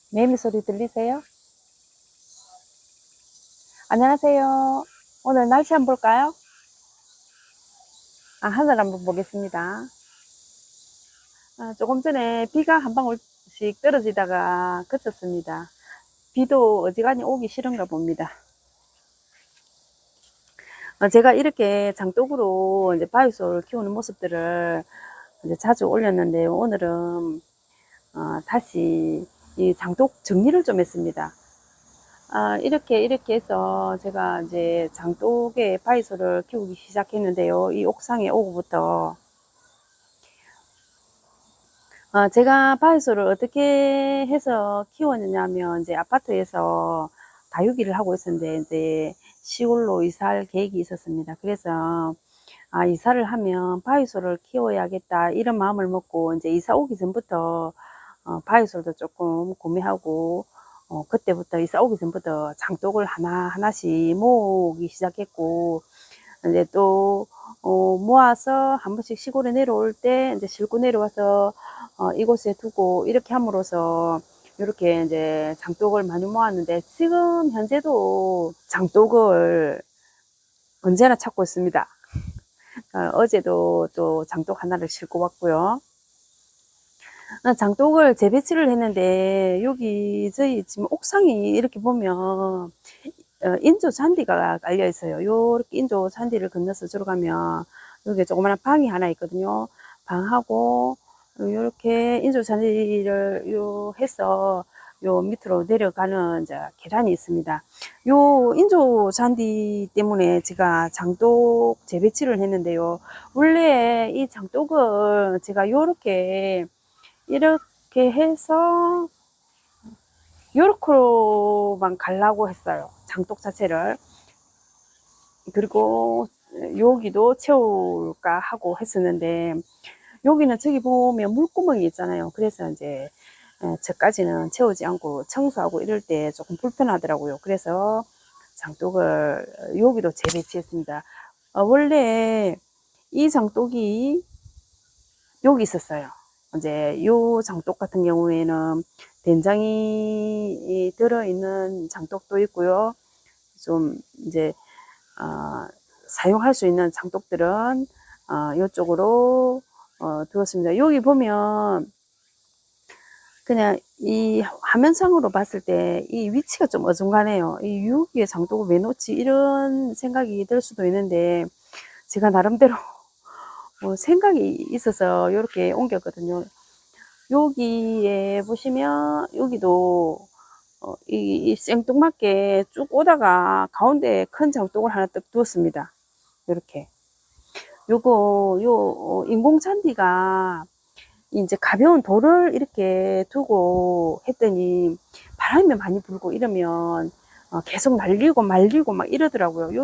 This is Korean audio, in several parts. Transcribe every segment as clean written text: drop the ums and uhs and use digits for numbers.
매미 소리 들리세요? 안녕하세요. 오늘 날씨 한번 볼까요? 하늘 한번 보겠습니다. 조금 전에 비가 한 방울씩 떨어지다가 그쳤습니다. 비도 어지간히 오기 싫은가 봅니다. 제가 이렇게 장독으로 이제 바위솔 키우는 모습들을 이제 자주 올렸는데, 오늘은 다시 이 장독 정리를 좀 했습니다. 이렇게 해서 제가 이제 장독에 바위솔을 키우기 시작했는데요. 이 옥상에 오고부터 제가 바위솔을 어떻게 해서 키웠느냐면, 이제 아파트에서 다육이를 하고 있었는데 이제 시골로 이사할 계획이 있었습니다. 그래서 이사를 하면 바위솔을 키워야겠다 이런 마음을 먹고, 이제 이사 오기 전부터 바위솔도 조금 구매하고, 그때부터 이사 오기 전부터 장독을 하나씩 모으기 시작했고, 이제 또 모아서 한 번씩 시골에 내려올 때 이제 싣고 내려와서 이곳에 두고, 이렇게 함으로써 이렇게 이제 장독을 많이 모았는데, 지금 현재도 장독을 언제나 찾고 있습니다. 어제도 또 장독 하나를 싣고 왔고요. 장독을 재배치를 했는데, 여기 저희 지금 옥상이 이렇게 보면 인조 잔디가 깔려 있어요. 요렇게 인조 잔디를 건너서 들어가면 여기 조그마한 방이 하나 있거든요. 방하고 요렇게 인조 잔디를 해서 요 밑으로 내려가는 이제 계단이 있습니다. 요 인조 잔디 때문에 제가 장독 재배치를 했는데요. 원래 이 장독을 제가 요렇게 이렇게 해서 요렇게만 가려고 했어요. 장독 자체를. 그리고 여기도 채울까 하고 했었는데, 여기는 저기 보면 물구멍이 있잖아요. 그래서 이제 저까지는 채우지 않고 청소하고 이럴 때 조금 불편하더라고요. 그래서 장독을 여기도 재배치했습니다. 원래 이 장독이 여기 있었어요. 이제 요 장독 같은 경우에는 된장이 들어있는 장독도 있고요. 좀 이제 사용할 수 있는 장독들은 이쪽으로 두었습니다. 여기 보면 그냥 이 화면상으로 봤을 때 이 위치가 좀 어중간해요. 이 여기에 장독을 왜 놓지 이런 생각이 들 수도 있는데, 제가 나름대로 생각이 있어서 이렇게 옮겼거든요. 여기에 보시면 여기도 이 생뚱맞게 쭉 오다가 가운데 큰 장독을 하나 딱 두었습니다. 이렇게. 요 인공 잔디가 이제 가벼운 돌을 이렇게 두고 했더니, 바람이 많이 불고 이러면 계속 날리고 말리고 막 이러더라고요.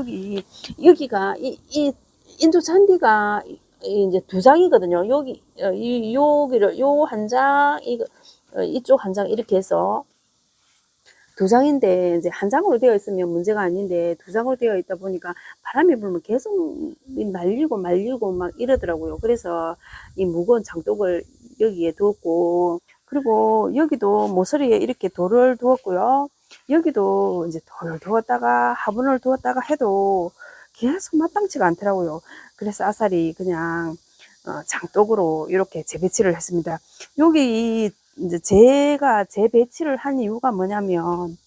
여기가 이 인조 잔디가 이제 두 장이거든요. 여기를 요 한 장, 이쪽 한 장 이렇게 해서 두 장인데, 이제 한 장으로 되어 있으면 문제가 아닌데 두 장으로 되어 있다 보니까 바람이 불면 계속 날리고 말리고 막 이러더라고요. 그래서 이 무거운 장독을 여기에 두었고, 그리고 여기도 모서리에 이렇게 돌을 두었고요. 여기도 이제 돌을 두었다가 화분을 두었다가 해도 계속 마땅치가 않더라고요. 그래서 아싸리 그냥 장독으로 이렇게 재배치를 했습니다. 여기 이제 제가 재배치를 한 이유가 뭐냐면,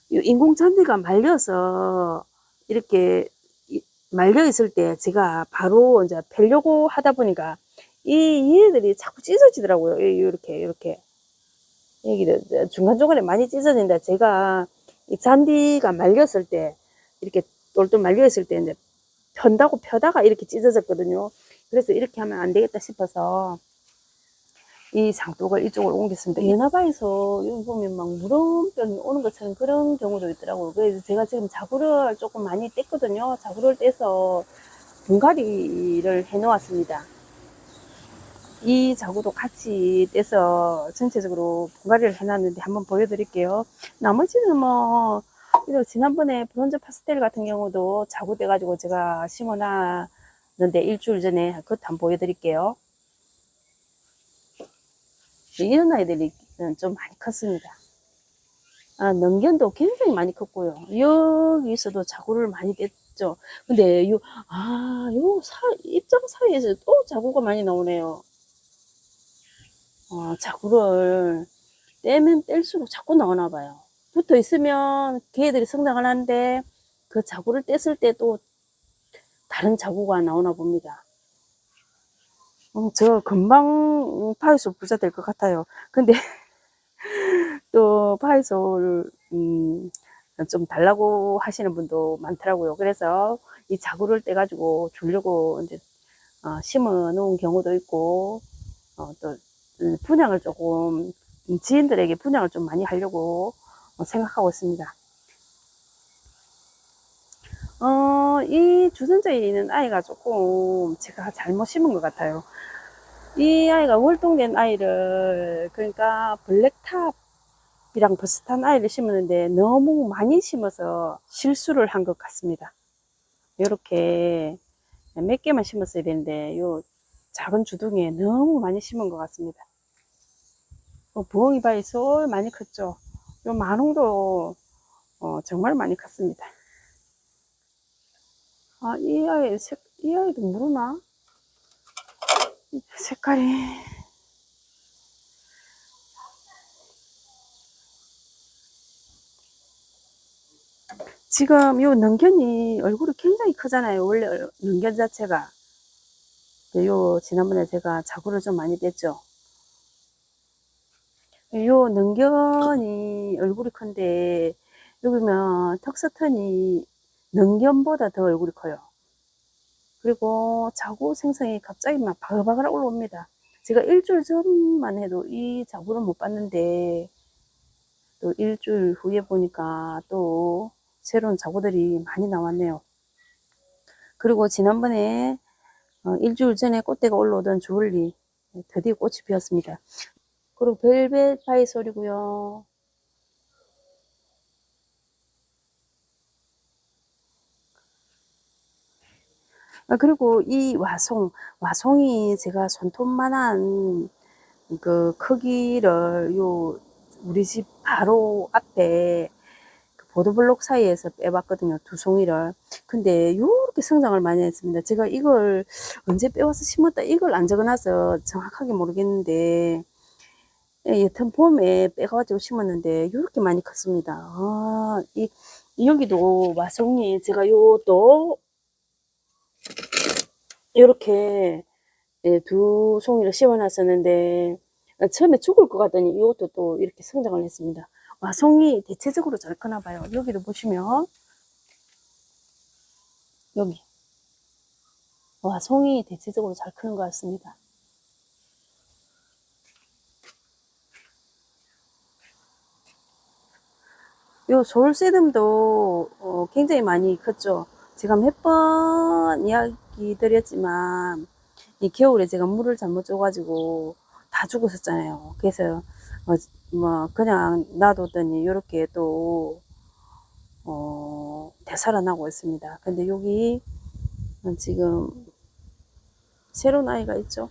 인공잔디가 말려서 이렇게 말려 있을 때 제가 바로 이제 펴려고 하다 보니까 얘들이 자꾸 찢어지더라고요. 이렇게 여기를 중간중간에 많이 찢어진다. 제가 이 잔디가 말렸을 때, 이렇게 똘똘 말려 있을 때 이제 펴다가 이렇게 찢어졌거든요. 그래서 이렇게 하면 안 되겠다 싶어서 이 장독을 이쪽으로 옮겼습니다. 연화바에서 여기 보면 막 물음병이 오는 것처럼 그런 경우도 있더라고요. 그래서 제가 지금 자구를 조금 많이 뗐거든요. 자구를 떼서 분갈이를 해 놓았습니다. 이 자구도 같이 떼서 전체적으로 분갈이를 해 놨는데 한번 보여드릴게요. 나머지는 뭐, 지난번에 브론즈 파스텔 같은 경우도 자구 떼가지고 제가 심어 놨는데, 일주일 전에 그것도 한번 보여드릴게요. 이런 아이들이 좀 많이 컸습니다. 능견도 굉장히 많이 컸고요. 여기서도 자구를 많이 뗐죠. 근데 입장 사이에서 또 자구가 많이 나오네요. 자구를 떼면 뗄수록 자꾸 나오나 봐요. 붙어 있으면 걔들이 성장을 하는데 그 자구를 뗐을 때 또 다른 자구가 나오나 봅니다. 저 금방 파이솔 부자 될 것 같아요. 근데 또 파이솔 좀 달라고 하시는 분도 많더라고요. 그래서 이 자구를 떼가지고 주려고 이제 심어 놓은 경우도 있고, 또 분양을 조금 지인들에게 분양을 좀 많이 하려고 생각하고 있습니다. 이 주전자에 있는 아이가 조금 제가 잘못 심은 것 같아요. 이 아이가 월동된 아이를, 그러니까 블랙탑이랑 비슷한 아이를 심었는데 너무 많이 심어서 실수를 한 것 같습니다. 이렇게 몇 개만 심었어야 되는데 요 작은 주둥이에 너무 많이 심은 것 같습니다. 부엉이 바이솔 많이 컸죠. 요 마농도 정말 많이 컸습니다. 이 아이도 모르나? 색깔이. 지금 요 능견이 얼굴이 굉장히 크잖아요. 원래 능견 자체가. 지난번에 제가 자구를 좀 많이 뺐죠. 요 능견이 얼굴이 큰데, 여기면 턱스턴이 능견보다 더 얼굴이 커요. 그리고 자구 생성이 갑자기 막 바글바글 올라옵니다. 제가 일주일 전만 해도 이 자구를 못 봤는데, 또 일주일 후에 보니까 또 새로운 자구들이 많이 나왔네요. 그리고 지난번에 일주일 전에 꽃대가 올라오던 주얼리 드디어 꽃이 피었습니다. 그리고 벨벳 바이솔이고요. 그리고 이 와송이 제가 손톱만한 그 크기를 우리 집 바로 앞에 그 보도블록 사이에서 빼봤거든요. 두 송이를. 근데 요렇게 성장을 많이 했습니다. 제가 이걸 언제 빼와서 심었다 이걸 안 적어놔서 정확하게 모르겠는데, 여튼 봄에 빼가지고 심었는데 요렇게 많이 컸습니다. 여기도 와송이 제가 또 요렇게 두 송이를 심어놨었는데 처음에 죽을 것 같더니 이것도 또 이렇게 성장을 했습니다. 와송이 대체적으로 잘 크나 봐요. 여기도 보시면 여기 와송이 대체적으로 잘 크는 것 같습니다. 요 솔세듬도 굉장히 많이 컸죠. 제가 몇 번 이야기 드렸지만 이 겨울에 제가 물을 잘못 줘가지고 다 죽었었잖아요. 그래서 그냥 놔뒀더니 이렇게 또 되살아나고 있습니다. 근데 여기 지금 새로운 아이가 있죠.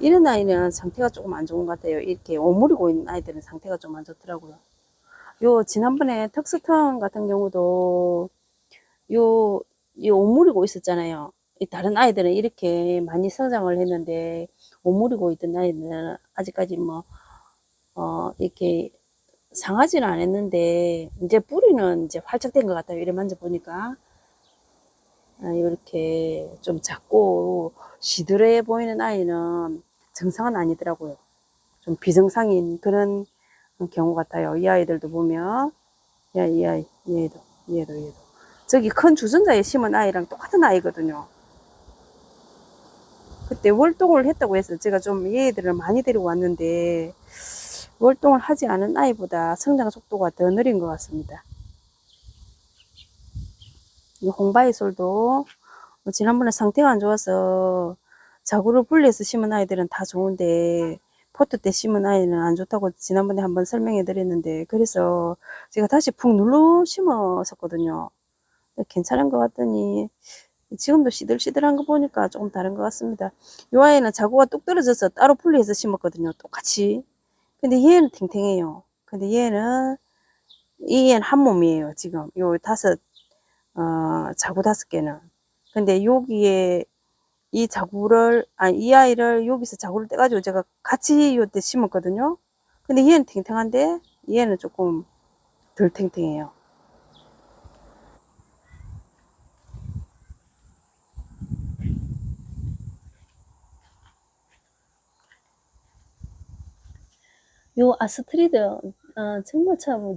이런 아이는 상태가 조금 안 좋은 것 같아요. 이렇게 오므리고 있는 아이들은 상태가 좀 안 좋더라고요. 지난번에 턱스턴 같은 경우도 오므리고 있었잖아요. 다른 아이들은 이렇게 많이 성장을 했는데 오므리고 있던 아이들은 아직까지 이렇게 상하지는 않았는데 이제 뿌리는 이제 활짝 된 것 같아요. 이래 만져보니까. 이렇게 좀 작고 시들해 보이는 아이는 정상은 아니더라고요. 좀 비정상인 그런 경우 같아요. 이 아이들도 보면, 이 아이, 얘도. 저기 큰 주전자에 심은 아이랑 똑같은 아이거든요. 그때 월동을 했다고 해서 제가 좀 얘들을 많이 데리고 왔는데, 월동을 하지 않은 아이보다 성장 속도가 더 느린 것 같습니다. 이 홍바이솔도 지난번에 상태가 안 좋아서 자구를 분리해서 심은 아이들은 다 좋은데 포트 때 심은 아이는 안 좋다고 지난번에 한번 설명해 드렸는데, 그래서 제가 다시 푹 눌러 심었었거든요. 괜찮은 것 같더니 지금도 시들시들한 거 보니까 조금 다른 것 같습니다. 요 아이는 자구가 뚝 떨어져서 따로 분리해서 심었거든요. 똑같이. 근데 얘는 탱탱해요. 근데 얘는, 이 애는 한 몸이에요. 지금. 요 자구 5개는. 근데 여기에 이 자구를, 아니, 이 아이를 여기서 자구를 떼가지고 제가 같이 요때 심었거든요. 근데 얘는 탱탱한데 얘는 조금 덜 탱탱해요. 요 아스트리드, 정말 참,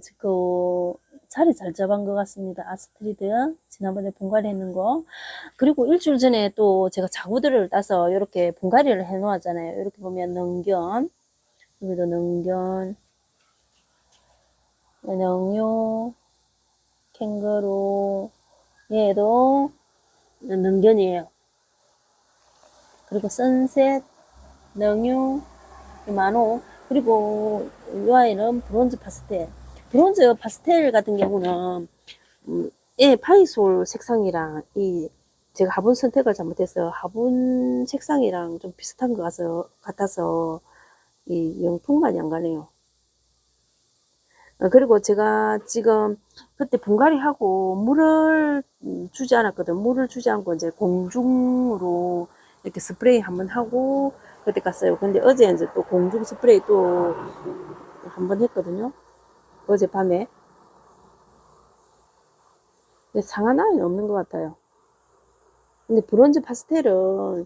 자리 잘 잡은 것 같습니다. 아스트리드. 지난번에 분갈이 했는 거. 그리고 일주일 전에 또 제가 자구들을 따서 이렇게 분갈이를 해 놓았잖아요. 이렇게 보면 능견, 여기도 능견, 능요, 캥거루, 얘도 능견이에요. 그리고 선셋, 능유, 만호, 그리고 이 아이는 브론즈 파스텔. 브론즈 파스텔 같은 경우는 예, 파이솔 색상이랑 제가 화분 선택을 잘못해서 화분 색상이랑 좀 비슷한 것 같아서 이 영통만이 안 가네요. 그리고 제가 지금 그때 분갈이 하고 물을 주지 않았거든. 물을 주지 않고 이제 공중으로 이렇게 스프레이 한번 하고 그때 갔어요. 근데 어제 이제 또 공중 스프레이 또 한번 했거든요. 어젯밤에. 근데 상한 아이는 없는 것 같아요. 근데 브론즈 파스텔은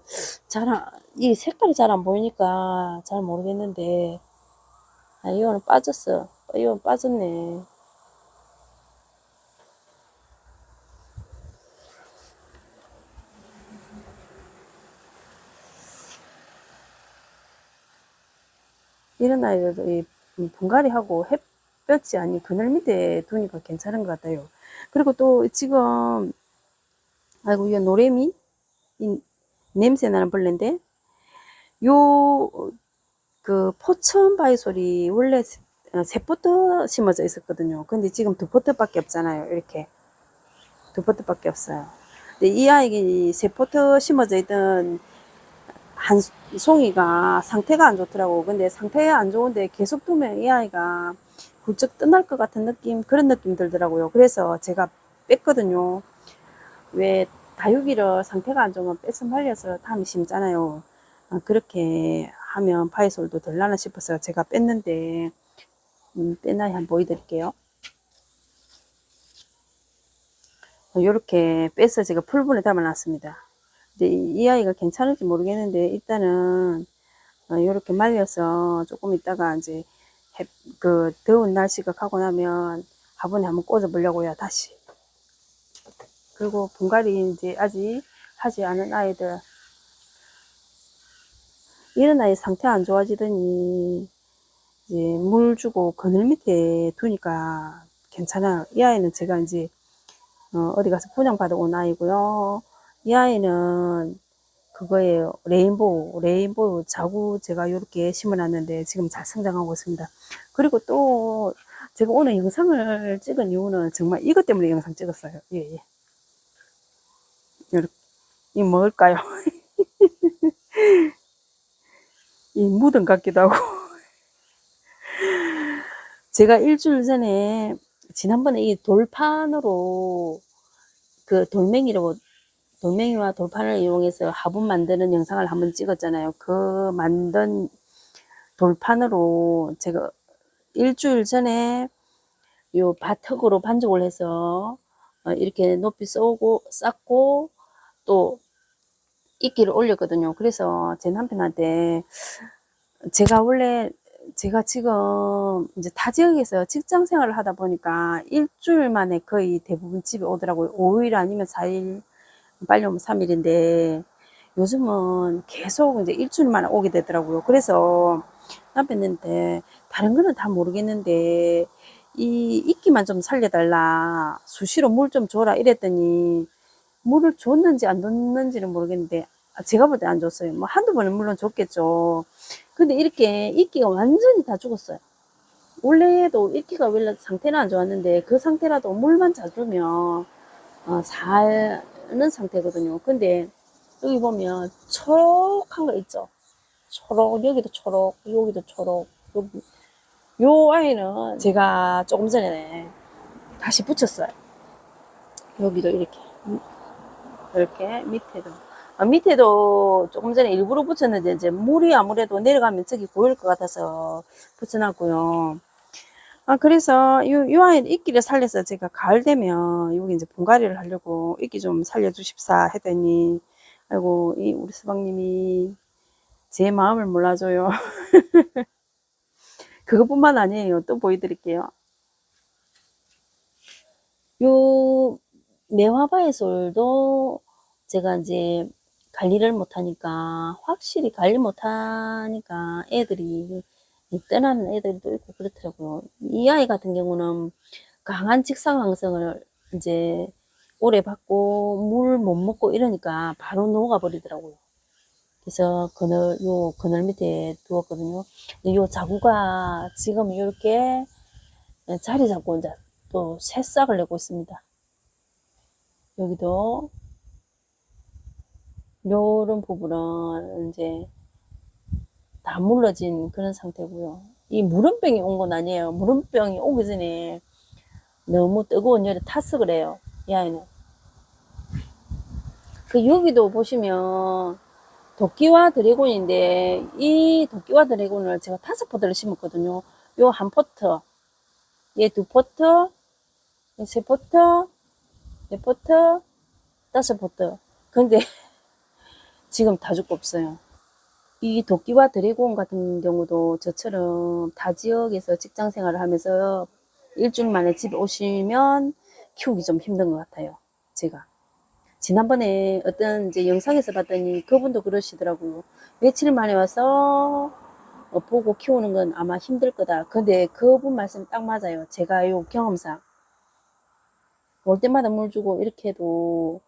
이 색깔이 잘 안 보이니까 잘 모르겠는데, 이거는 빠졌어. 이건 빠졌네. 이런 아이들도 이 분갈이하고 햇볕이 아닌 그늘 밑에 두니까 괜찮은 것 같아요. 그리고 또 지금, 아이고, 이거 노래미? 냄새 나는 벌레인데, 요, 포천 바이솔이 원래 3포트 심어져 있었거든요. 근데 지금 2포트밖에 없잖아요. 이렇게. 2포트밖에 없어요. 근데 이 아이가 3포트 심어져 있던 한 송이가 상태가 안 좋더라고. 근데 상태가 안 좋은데 계속 두면 이 아이가 훌쩍 떠날 것 같은 느낌, 그런 느낌 들더라고요. 그래서 제가 뺐거든요. 왜 다육이를 상태가 안 좋으면 뺏어 말려서 다음에 심잖아요. 그렇게 하면 파이솔도 될라나 싶어서 제가 뺐는데, 뺀 아이 한번 보여드릴게요. 이렇게 빼서 제가 풀분에 담아놨습니다. 근데 이 아이가 괜찮을지 모르겠는데 일단은 이렇게 말려서 조금 있다가 이제 더운 날씨가 가고 나면 화분에 한번 꽂아 보려고요. 다시. 그리고 분갈이 이제 아직 하지 않은 아이들, 이런 아이 상태 안 좋아지더니 이제 물 주고 그늘 밑에 두니까 괜찮아요. 이 아이는 제가 이제 어디 가서 분양받아 온 아이고요. 이 아이는 그거예요. 레인보우 자구 제가 이렇게 심어놨는데 지금 잘 성장하고 있습니다. 그리고 또 제가 오늘 영상을 찍은 이유는 정말 이것 때문에 영상 찍었어요. 예, 예. 이렇게, 이 뭘까요? 이 무덤 같기도 하고. 제가 일주일 전에, 지난번에 이 돌판으로, 돌멩이와 돌판을 이용해서 화분 만드는 영상을 한번 찍었잖아요. 그 만든 돌판으로 제가 일주일 전에 요 바턱으로 반죽을 해서 이렇게 높이 쌓고 또 이끼를 올렸거든요. 그래서 제 남편한테 제가 지금 이제 타 지역에서 직장 생활을 하다 보니까 일주일 만에 거의 대부분 집에 오더라고요. 5일 아니면 4일, 빨리 오면 3일인데 요즘은 계속 이제 일주일 만에 오게 되더라고요. 그래서 남편한테 다른 거는 다 모르겠는데 이 이끼만 좀 살려달라, 수시로 물 좀 줘라 이랬더니 물을 줬는지 안 줬는지는 모르겠는데 제가 볼 때 안 줬어요. 뭐 한두 번은 물론 줬겠죠. 근데 이렇게 이끼가 완전히 다 죽었어요. 원래도 이끼가 원래 상태는 안 좋았는데 그 상태라도 물만 잘 주면 않은 상태거든요. 근데 여기 보면 초록한 거 있죠. 초록, 여기도 초록, 여기도 초록. 여기. 요 아이는 제가 조금 전에 다시 붙였어요. 여기도 이렇게 밑에도. 밑에도 조금 전에 일부러 붙였는데 이제 물이 아무래도 내려가면 저기 보일 것 같아서 붙여놨고요. 그래서 요 아이는 이끼를 살려서 제가 가을 되면 여기 이제 분갈이를 하려고 이끼 좀 살려주십사 했더니, 아이고, 우리 수박님이 제 마음을 몰라줘요. 그것뿐만 아니에요. 또 보여드릴게요. 요 매화바이솔도 제가 이제 관리를 못하니까, 확실히 관리 못하니까 애들이 떠나는 애들도 있고 그렇더라고요. 이 아이 같은 경우는 강한 직사광성을 이제 오래 받고 물 못 먹고 이러니까 바로 녹아버리더라고요. 그래서 그늘 밑에 두었거든요. 요 자구가 지금 이렇게 자리 잡고 이제 또 새싹을 내고 있습니다. 여기도 요런 부분은 이제 다 물러진 그런 상태고요. 이 무름병이 온 건 아니에요. 무름병이 오기 전에 너무 뜨거운 열에 탔어 그래요. 이 아이는. 여기도 보시면 도끼와 드래곤인데, 이 도끼와 드래곤을 제가 5포트를 심었거든요. 요 한 포트, 얘 2포트, 얘 3포트, 4포트, 5포트. 근데 지금 다 죽고 없어요. 이 도끼와 드래곤 같은 경우도 저처럼 타 지역에서 직장 생활을 하면서 일주일 만에 집에 오시면 키우기 좀 힘든 것 같아요. 제가. 지난번에 어떤 이제 영상에서 봤더니 그분도 그러시더라고요. 며칠 만에 와서 보고 키우는 건 아마 힘들 거다. 근데 그분 말씀 딱 맞아요. 제가 요 경험상. 올 때마다 물 주고 이렇게 해도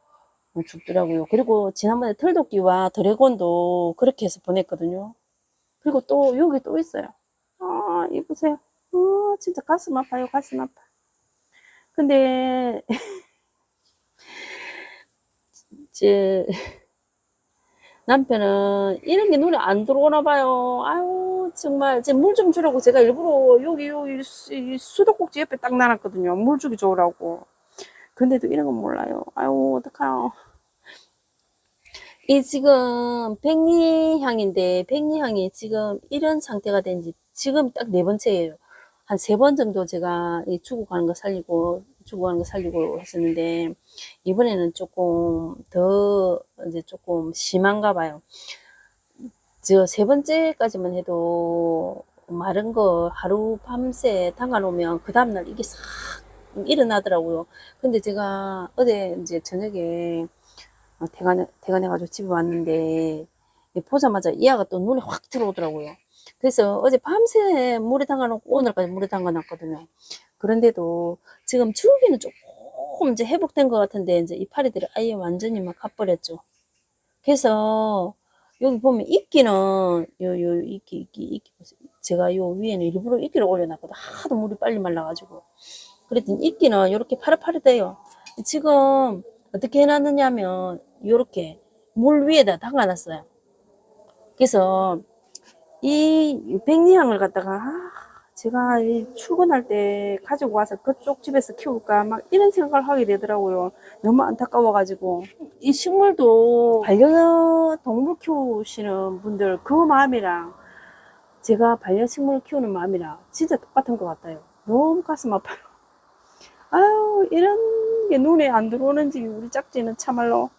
죽더라고요. 그리고 지난번에 털도끼와 드래곤도 그렇게 해서 보냈거든요. 그리고 또 여기 또 있어요. 이 보세요. 진짜 가슴 아파요. 가슴 아파. 근데 제 남편은 이런 게 눈에 안 들어오나 봐요. 아유, 정말. 물 좀 주라고 제가 일부러 여기 수도꼭지 옆에 딱 놔놨거든요. 물 주기 좋으라고. 근데도 이런 건 몰라요. 아유, 어떡해요. 이 지금 백리향인데, 백리향이 지금 이런 상태가 된지 지금 딱 4번째예요. 한 3번 정도 제가 죽어가는 거 살리고 했었는데, 이번에는 조금 더 이제 조금 심한가 봐요. 저 3번째까지만 해도 마른 거 하루 밤새 담가 놓으면 그 다음날 이게 싹 일어나더라고요. 근데 제가 어제 이제 저녁에 퇴근해가지고 집에 왔는데, 보자마자 이 아가 또 눈에 확 들어오더라고요. 그래서 어제 밤새 물에 담가놓고 오늘까지 물에 담가놨거든요. 그런데도 지금 줄기는 조금 이제 회복된 것 같은데, 이제 이파리들이 아예 완전히 막 가버렸죠. 그래서 여기 보면 이끼는 이끼 제가 요 위에는 일부러 이끼를 올려놨거든. 하도 물이 빨리 말라가지고. 그랬더니 이끼는 이렇게 파릇파릇해요. 지금 어떻게 해놨느냐 하면 요렇게 물 위에다 담가놨어요. 그래서 이 백리향을 갖다가 제가 출근할 때 가지고 와서 그쪽 집에서 키울까 막 이런 생각을 하게 되더라고요. 너무 안타까워가지고. 이 식물도 반려동물 키우시는 분들 그 마음이랑 제가 반려식물 키우는 마음이랑 진짜 똑같은 것 같아요. 너무 가슴 아파요. 아유, 이런 게 눈에 안 들어오는지 우리 짝지는 참말로.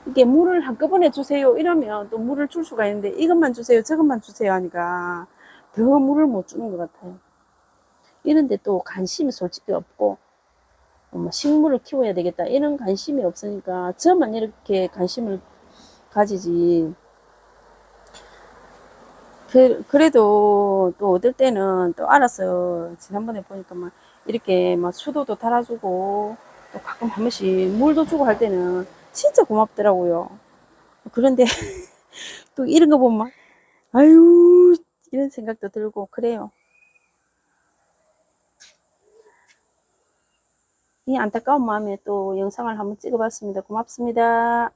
이게 물을 한꺼번에 주세요 이러면 또 물을 줄 수가 있는데, 이것만 주세요 저것만 주세요 하니까 더 물을 못 주는 것 같아요. 이런데 또 관심이 솔직히 없고, 식물을 키워야 되겠다 이런 관심이 없으니까 저만 이렇게 관심을 가지지. 그래도 또 어떨 때는 또 알았어요. 지난번에 보니까 막 이렇게 막 수도도 달아주고 또 가끔 한 번씩 물도 주고 할 때는 진짜 고맙더라고요. 그런데 또 이런 거 보면 아유, 이런 생각도 들고 그래요. 이 안타까운 마음에 또 영상을 한번 찍어봤습니다. 고맙습니다.